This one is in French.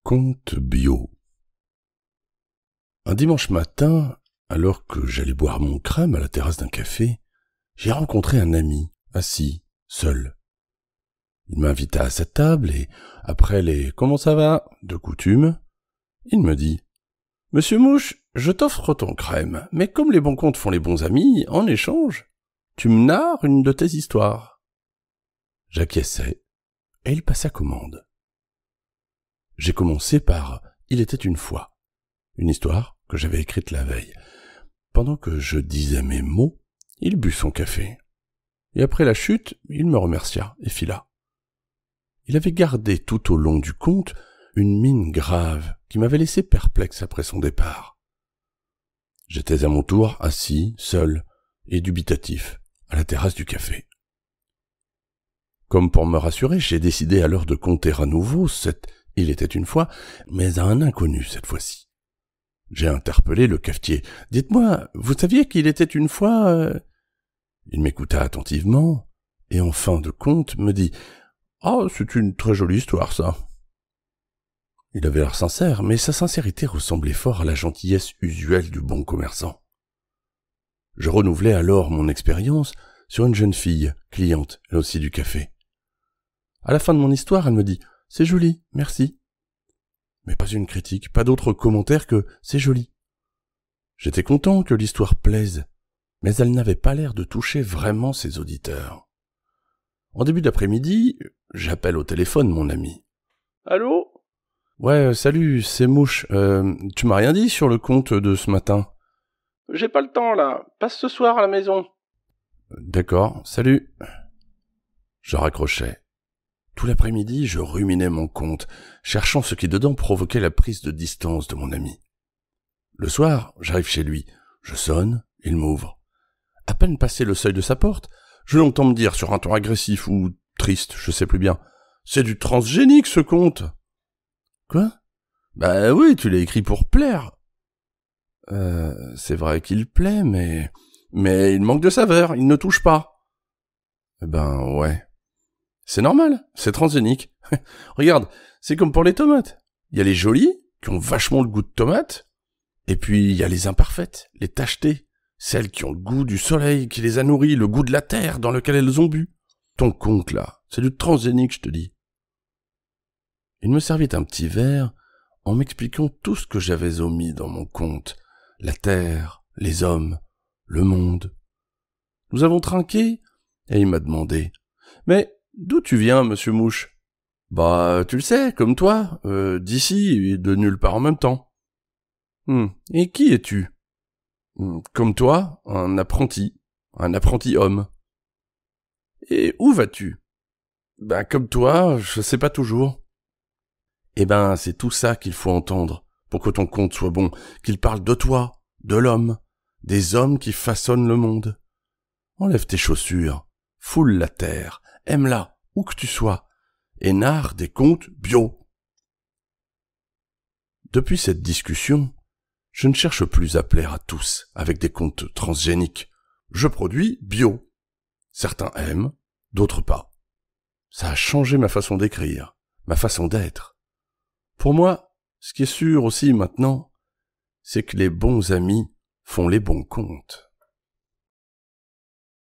Conte bio. Un dimanche matin, alors que j'allais boire mon crème à la terrasse d'un café, j'ai rencontré un ami, assis, seul. Il m'invita à sa table et, après les « Comment ça va ?» de coutume, il me dit « Monsieur Mouche, je t'offre ton crème, mais comme les bons contes font les bons amis, en échange, tu me narres une de tes histoires. » J'acquiesçai, et il passa commande. J'ai commencé par « Il était une fois », une histoire que j'avais écrite la veille. Pendant que je disais mes mots, il but son café. Et après la chute, il me remercia et fila. Il avait gardé tout au long du conte une mine grave qui m'avait laissé perplexe après son départ. J'étais à mon tour assis, seul et dubitatif, à la terrasse du café. Comme pour me rassurer, j'ai décidé alors de conter à nouveau cette « Il était une fois », mais à un inconnu cette fois-ci. J'ai interpellé le cafetier. « Dites-moi, vous saviez qu'il était une fois… » Il m'écouta attentivement, et en fin de compte me dit « Ah, c'est une très jolie histoire, ça. » Il avait l'air sincère, mais sa sincérité ressemblait fort à la gentillesse usuelle du bon commerçant. Je renouvelai alors mon expérience sur une jeune fille, cliente, elle aussi du café. À la fin de mon histoire, elle me dit « C'est joli, merci. » Mais pas une critique, pas d'autre commentaire que « C'est joli. » J'étais content que l'histoire plaise, mais elle n'avait pas l'air de toucher vraiment ses auditeurs. En début d'après-midi, j'appelle au téléphone mon ami. « Allô ? Ouais, salut, c'est Mouche. Tu m'as rien dit sur le compte de ce matin ? » J'ai pas le temps, là. Passe ce soir à la maison. D'accord, salut. Je raccrochais. Tout l'après-midi, je ruminais mon conte, cherchant ce qui dedans provoquait la prise de distance de mon ami. Le soir, j'arrive chez lui. Je sonne, il m'ouvre. À peine passé le seuil de sa porte, je l'entends me dire sur un ton agressif ou triste, je sais plus bien. « C'est du transgénique, ce conte !»« Quoi ? Bah oui, tu l'as écrit pour plaire. » C'est vrai qu'il plaît, mais il manque de saveur, il ne touche pas. Eh ben, ouais. C'est normal, c'est transgénique. Regarde, c'est comme pour les tomates. Il y a les jolies, qui ont vachement le goût de tomate, et puis il y a les imparfaites, les tachetées, celles qui ont le goût du soleil, qui les a nourries, le goût de la terre dans lequel elles ont bu. Ton conte, là, c'est du transgénique, je te dis. Il me servit un petit verre en m'expliquant tout ce que j'avais omis dans mon conte. La terre, les hommes, le monde. Nous avons trinqué, et il m'a demandé « Mais d'où tu viens, monsieur Mouche ?»« Bah, tu le sais, comme toi, d'ici et de nulle part en même temps. »« Et qui es-tu ?»« Comme toi, un apprenti homme. »« Et où vas-tu ?»« Ben, comme toi, je sais pas toujours. » Eh ben, c'est tout ça qu'il faut entendre pour que ton conte soit bon, qu'il parle de toi, de l'homme, des hommes qui façonnent le monde. Enlève tes chaussures, foule la terre, aime-la, où que tu sois, et narre des contes bio. Depuis cette discussion, je ne cherche plus à plaire à tous avec des contes transgéniques. Je produis bio. Certains aiment, d'autres pas. Ça a changé ma façon d'écrire, ma façon d'être. Pour moi, ce qui est sûr aussi maintenant, c'est que les bons amis font les bons contes.